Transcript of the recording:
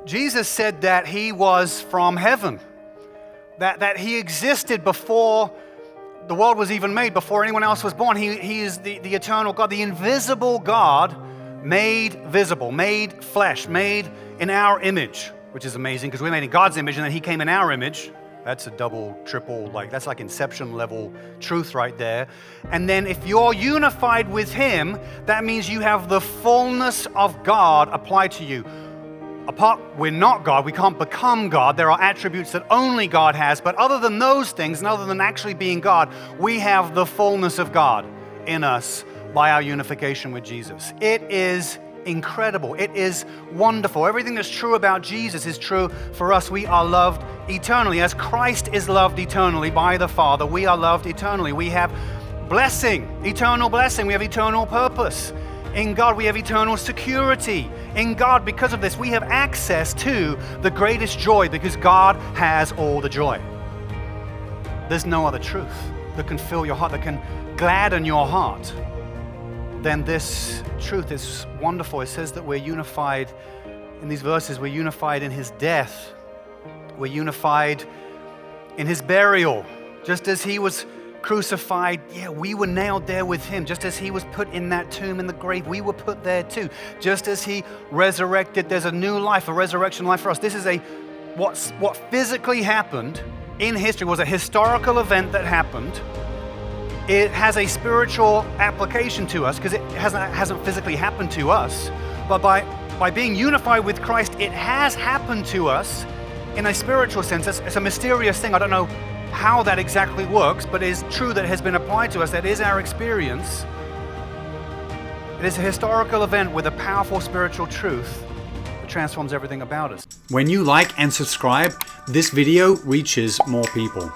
Jesus said that he was from heaven, that he existed before the world was even made, before anyone else was born. He is the eternal God, the invisible God made visible, made flesh, made in our image, which is amazing because we're made in God's image and then he came in our image. That's a double, triple, that's like Inception level truth right there. And then if you're unified with him, that means you have the fullness of God applied to you. We're not God, we can't become God. There are attributes that only God has, but other than those things, and other than actually being God, we have the fullness of God in us by our unification with Jesus. It is incredible. It is wonderful. Everything that's true about Jesus is true for us. We are loved eternally. As Christ is loved eternally by the Father, we are loved eternally. We have blessing, eternal blessing. We have eternal purpose. In God, we have eternal security. In God, because of this, we have access to the greatest joy because God has all the joy. There's no other truth that can fill your heart, that can gladden your heart than this truth. Is wonderful. It says that we're unified in these verses. We're unified in his death. We're unified in his burial. Just as he was crucified, we were nailed there with him. Just as he was put in that tomb in the grave, we were put there too. Just as he resurrected, there's a new life, a resurrection life for us. This is what physically happened in history was a historical event that happened. It has a spiritual application to us because it hasn't physically happened to us. But by being unified with Christ, it has happened to us in a spiritual sense. It's a mysterious thing. I don't know how that exactly works, but it is true that it has been applied to us. That is our experience. It is a historical event with a powerful spiritual truth that transforms everything about us. When you like and subscribe, this video reaches more people.